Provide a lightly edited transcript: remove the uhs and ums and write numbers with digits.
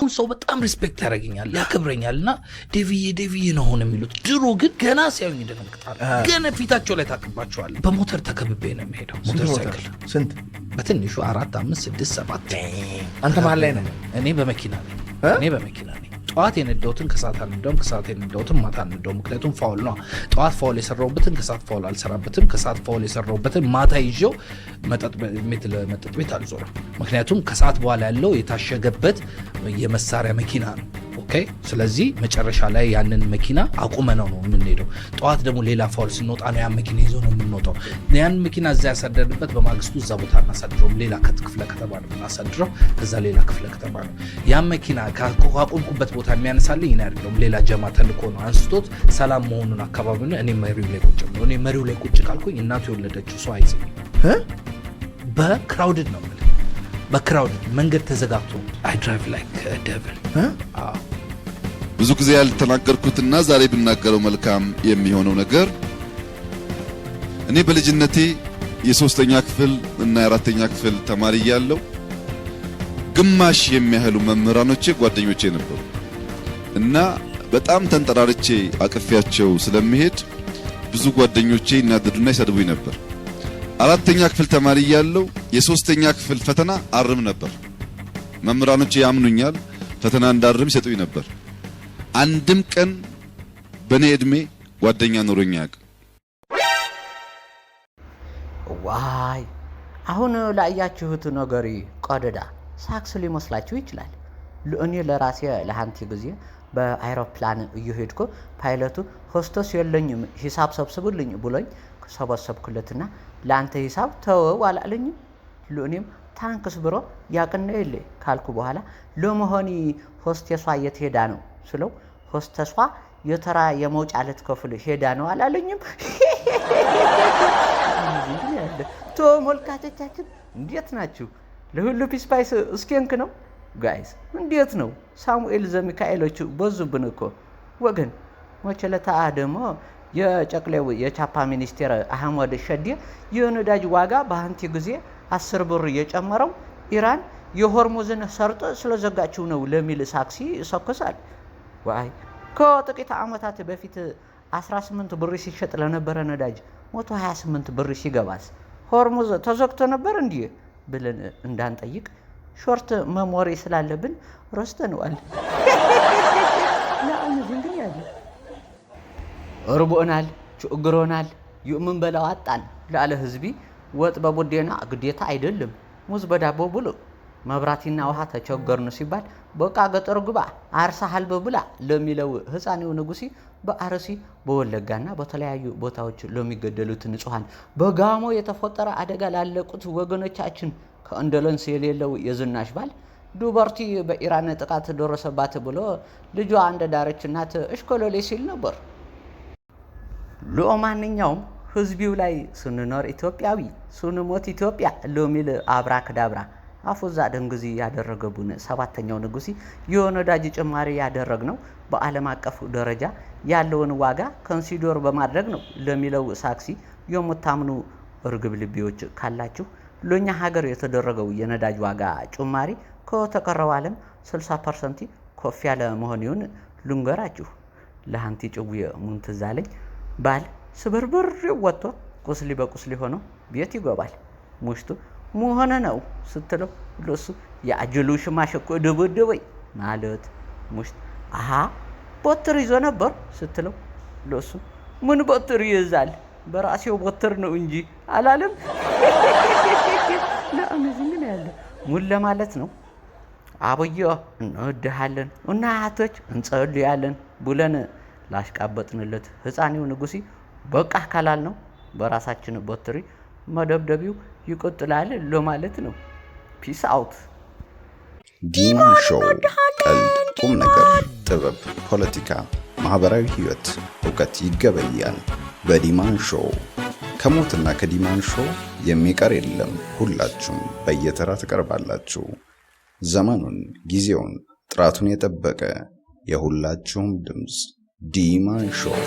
አሁን ሰው በጣም ሪስፔክት ያደርገኛል ያከብረኛልና ዴቪዬ ነው ሆነ የሚሉት ድሮ ግን ገና ሲያዩኝ እንደነቅጣለ ገና ፊታቸው ላይ ታቅባቸዋል በሞተር ተከብቤ ነው የሚሄደው ሞተር ሳይክል ስንት በትንሹ 4 5 6 7 አንተ መሃል ላይ ነህ እኔ በመኪና ነኝ ጠዋት የነዳሁትን ከሰዓት አልነዳሁም ከሰዓት የነዳሁትን ማታ አልነዳሁም ምክንያቱም ፋውል ነው ጠዋት ፋውል የሰራሁበትን ከሰዓት ፋውል አልሰራበትም ከሰዓት ፋውል የሰራሁበትን ማታ ይዤው መጠጥ ቤት አልዞረም ምክንያቱም ከሰዓት በኋላ ያለው የታሸገበት የመሳሪያ መኪና ነው ኦኬ ስለዚህ መጨረሻ ላይ ያንን መኪና አቁመነው ነው የምንሄደው ጠዋት ደግሞ ሌላ ፋውል ስንወጣ ነው ያን መኪና ይዞ ነው የምንወጣው ያን መኪና እዛ ያሰደድበት በማግስቱ እዛ ቦታ እናሳድረው ሌላ ክፍለ ከተማ ነው እናሳድረው ከዛ ሌላ ክፍለ ከተማ ነው ያን መኪና ካቆምኩበት ቦታ የሚያነሳልኝ እኔ አይደለም ሌላ ጀማ ተልኮ ነው አንስቶት ሰላም መሆኑን አካባቢ ነው እኔ መሪው ላይ ቁጭ ካልኩኝ እናቱ የወለደችው ሰው አይዘኝ በክራውድድ ነው በክራውድድ መንገድ ተዘጋግቶ አይ ድራይቭ ላይክ ዴቪል ብዙ ጊዜ ያልተናገርኩትና ዛሬ ብናገረው መልካም የሚሆነው ነገር እኔ በልጅነቴ የ3ኛ ክፍል እና የ4ኛ ክፍል ተማሪ ያለው ግማሽ የሚያህሉ መምህራኖቼ ጓደኞቼ ነበሩ እና በጣም ተንጠራርቼ አቅፊያቸው ስለሚሄድ ብዙ ጓደኞቼ እናደዱና ይሰድቡኝ ነበር 4ኛ ክፍል ተማሪ ያለው የ3ኛ ክፍል ፈተና አርም ነበር መምህራኖቼ ያምኑኛል ፈተና እንዳርም ይሰጡኝ ነበር አንድም ቀን በኔ እድሜ ጓደኛ ኖሮኝ ያውቅ ዋይ አሁን ላያችሁት ነገር ቀደዳ ሳክስ ሊመስላችሁ ይችላል ለእኔ ለራሴ ለሃንቲ ጊዜ በአይሮፕላን እየሄድኩ ፓይለቱ ሆስቶስ የለኝም ሂሳብ ሰብስቡልኝ ብሎኝ ሰበሰብኩለትና ለአንተ ሂሳብ ተወው አላለኝም ለእኔም ታንክስ ብሮ ያቀነለ ካልኩ በኋላ ለመሆኒ ሆስቴሷ የት ሄዳ ነው ስለው ሆስቴሷ የተራ የመውጫ ልትከፍል ሄዳ ነው አላለኝም ተመልካቾቻችን እንዴት ናችሁ ለሁሉ ፒስፓይስ እስኪንክ ነው ጋይስ እንዴት ነው ሳሙኤል ዘሚካኤሎቹ በዙብን እኮ ወገን ወቸለታ ደግሞ የጨቅሌው የቻፓ ሚኒስቴር አህመድ ሸዲ የነዳጅ ዋጋ በአንቲ ጊዜ 10 ብር የጨመረው ኢራን የሆርሙዝን ሰርጥ ስለዘጋችው ነው ለሚል ሳክሲ ሰከሳል ዋይ ከጥቂት ዓመታት በፊት 18 ብር ሲሸጥ ለነበረ ነዳጅ 128 ብር ሲገባስ ሆርሙዝ ተዘግቶ ነበር እንዴ ብለን እንዳንጠይቅ ሾርት መሞሪ ስላለብን ረስተነዋል ለአሁን ግን ያለ እርቦናል ችግሮናል ይኡምን በላው አጣን ላለ ህዝቢ ወጥ በቡዴና ግዴታ አይደለም ሙዝ በዳቦ ብሎ መብራትና ውሃ ተቸገርን ሲባል በቃ ገጠር ግባ አርሳ ሐልበ ብላ ለሚለው ህፃኔው ንጉሲ በአርሲ በወለጋና በተለያዩ ቦታዎች ለሚገደሉት ንጹሃን በጋሞ የተፈጠረ አደጋ ላለቁት ወገኖቻችን ከእንደለንስ የሌለው የዝናሽ ባል ዱበርቲ በኢራን ጥቃት ደረሰባት ብሎ ልጇ አንደ ዳርች እናት እሽኮሎሌ ሲል ነበር ለማንኛውም ህዝቢው ላይ ስንኖር ኢትዮጵያዊ ስንሞት ኢትዮጵያ ለሚል አብራክ ዳብራ አፎዛ ደንግዚ ያደረገቡን 7ኛው ንጉሲ የነዳጅ ጭማሪ ያደረግነው በዓለም አቀፍ ደረጃ ያለውን ዋጋ ኮንሲደር በማድረግ ነው ለሚለው ሳክሲ የምታምኑ እርግብ ልቢዎች ካላችሁ ለኛ ሀገር የተደረገው የነዳጅ ዋጋ ጭማሪ ከተቀረው ዓለም 60% ከፍ ያለ መሆኑን ልንገራችሁ ለሃንቲ ጭውየ ሙንትዛለኝ ባል ስብርብር ወጥቶ ቁስሊ በቁስሊ ሆኖ ቤት ይገባል ሙሽቱ ሆነ ነው ስትለው ለሱ ያጅሉሽ ማሽኮ ደበደበይ ማለት ሙሽት አሃ ቦትር ይዞ ነበር ስትለው ለሱ ምን ቦትር ይዛል በራሴው ቦትር ነው እንጂ አላለም ለአመዝኝ ነው ያለ ሙሉ ለማለት ነው አብዮ እንወድሃለን እና አቶች እንጸልያለን ብለን ላሽቃበጥንለት ህፃኔው ንጉሲ በቃ ካላል ነው በራሳችን ቦትሪ መደብደቢው ይቆጥላል ለማለት ነው ፒስ አውት ዲማን ሾው ቀልድ ቁም ነገር ጥበብ ፖለቲካ ማህበራዊ ህይወት ዕውቀት ይገበያል በዲማን ሾው ከሞትና ከዲማን ሾው የሚቀር የለም ሁላችሁም በየተራ ተቀርባላችሁ ዘመኑን ጊዜውን ጥራቱን የጠበቀ የሁላችሁም ድምጽ ዲማን ሾው